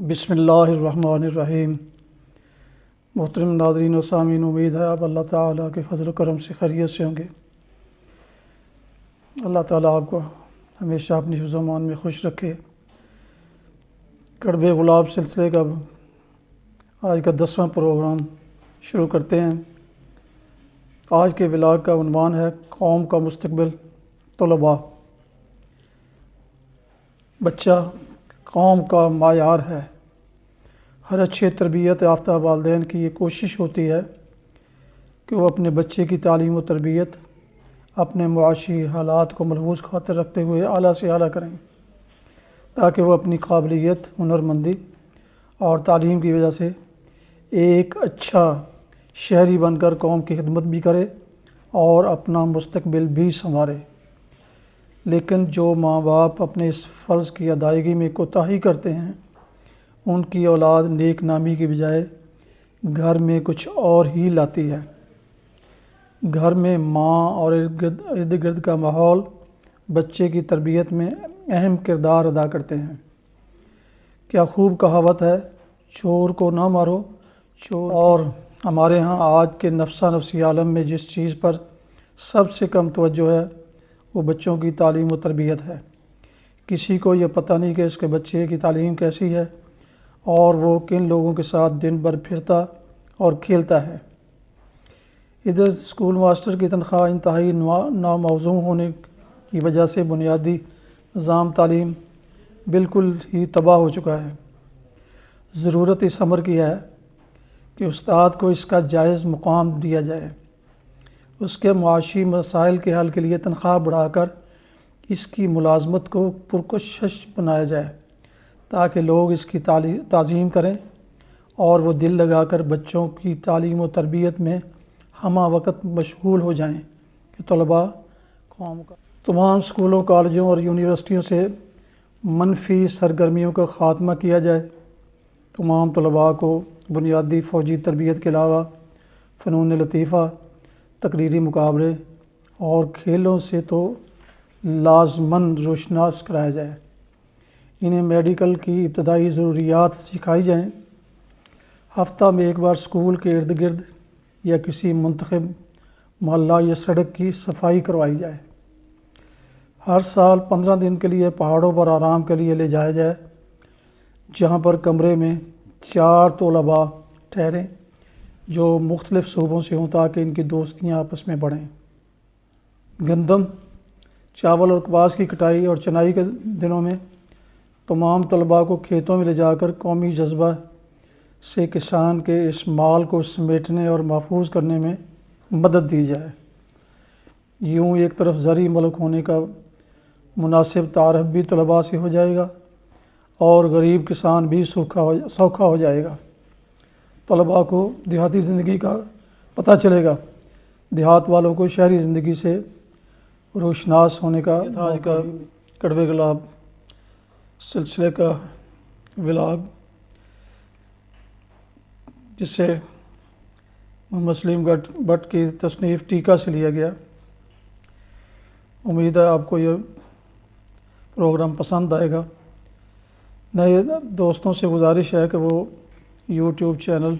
بسم اللہ الرحمن الرحیم۔ محترم ناظرین و سامعین، امید ہے آپ اللہ تعالیٰ کے فضل و کرم سے خیریت سے ہوں گے۔ اللہ تعالیٰ آپ کو ہمیشہ اپنی حفظ و امان میں خوش رکھے۔ کڑوے گلاب سلسلے کا آج کا 10واں پروگرام شروع کرتے ہیں۔ آج کے ولاگ کا عنوان ہے قوم کا مستقبل طلباء۔ بچہ قوم کا معیار ہے۔ ہر اچھے تربیت یافتہ والدین کی یہ کوشش ہوتی ہے کہ وہ اپنے بچے کی تعلیم و تربیت اپنے معاشی حالات کو ملحوظ خاطر رکھتے ہوئے اعلیٰ سے اعلیٰ کریں، تاکہ وہ اپنی قابلیت، ہنرمندی اور تعلیم کی وجہ سے ایک اچھا شہری بن کر قوم کی خدمت بھی کرے اور اپنا مستقبل بھی سنوارے۔ لیکن جو ماں باپ اپنے اس فرض کی ادائیگی میں کوتاہی کرتے ہیں، ان کی اولاد نیک نامی کی بجائے گھر میں کچھ اور ہی لاتی ہے۔ گھر میں ماں اور ارد گرد کا ماحول بچے کی تربیت میں اہم کردار ادا کرتے ہیں۔ کیا خوب کہاوت ہے، چور کو نہ مارو چور۔ اور ہمارے ہاں آج کے نفسا نفسی عالم میں جس چیز پر سب سے کم توجہ ہے وہ بچوں کی تعلیم و تربیت ہے۔ کسی کو یہ پتہ نہیں کہ اس کے بچے کی تعلیم کیسی ہے اور وہ کن لوگوں کے ساتھ دن بھر پھرتا اور کھیلتا ہے۔ ادھر اسکول ماسٹر کی تنخواہ انتہائی ناموزوں ہونے کی وجہ سے بنیادی نظام تعلیم بالکل ہی تباہ ہو چکا ہے۔ ضرورت اس امر کی ہے کہ استاد کو اس کا جائز مقام دیا جائے، اس کے معاشی مسائل کے حل کے لیے تنخواہ بڑھا کر اس کی ملازمت کو پرکشش بنایا جائے، تاکہ لوگ اس کی تعظیم کریں اور وہ دل لگا کر بچوں کی تعلیم و تربیت میں ہمہ وقت مشغول ہو جائیں کہ طلباء قوم کا۔ تمام اسکولوں، کالجوں اور یونیورسٹیوں سے منفی سرگرمیوں کا خاتمہ کیا جائے۔ تمام طلباء کو بنیادی فوجی تربیت کے علاوہ فنون لطیفہ، تقریری مقابلے اور کھیلوں سے تو لازماً روشناس کرایا جائے۔ انہیں میڈیکل کی ابتدائی ضروریات سکھائی جائیں۔ ہفتہ میں ایک بار اسکول کے ارد گرد یا کسی منتخب محلہ یا سڑک کی صفائی کروائی جائے۔ ہر سال 15 دن کے لیے پہاڑوں پر آرام کے لیے لے جایا جائے، جہاں پر کمرے میں 4 طلباء ٹھہریں جو مختلف صوبوں سے ہوں، تاکہ ان کی دوستیاں آپس میں بڑھیں۔ گندم، چاول اور کپاس کی کٹائی اور چنائی کے دنوں میں تمام طلباء کو کھیتوں میں لے جا کر قومی جذبہ سے کسان کے اس مال کو سمیٹنے اور محفوظ کرنے میں مدد دی جائے۔ یوں ایک طرف زرعی ملک ہونے کا مناسب تعارف بھی طلباء سے ہو جائے گا اور غریب کسان بھی سوکھا ہو جائے گا۔ طلباء کو دیہاتی زندگی کا پتہ چلے گا، دیہات والوں کو شہری زندگی سے روشناس ہونے کا۔ آج کا کڑوے گلاب سلسلے کا ولاگ، جسے محمد سلیم بٹ کی تصنیف ٹیکا سے لیا گیا۔ امید ہے آپ کو یہ پروگرام پسند آئے گا۔ نئے دوستوں سے گزارش ہے کہ وہ یوٹیوب چینل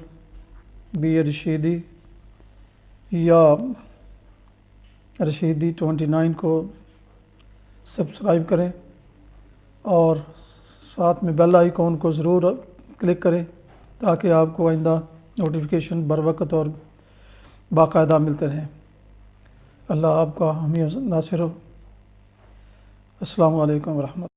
بی اے رشیدی یا رشیدی 29 کو سبسکرائب کریں اور ساتھ میں بیل آئیکن کو ضرور کلک کریں، تاکہ آپ کو آئندہ نوٹیفیکیشن بر وقت اور باقاعدہ ملتے رہیں۔ اللہ آپ کا حامی و ناصر ہو۔ السلام علیکم ورحمۃ اللہ۔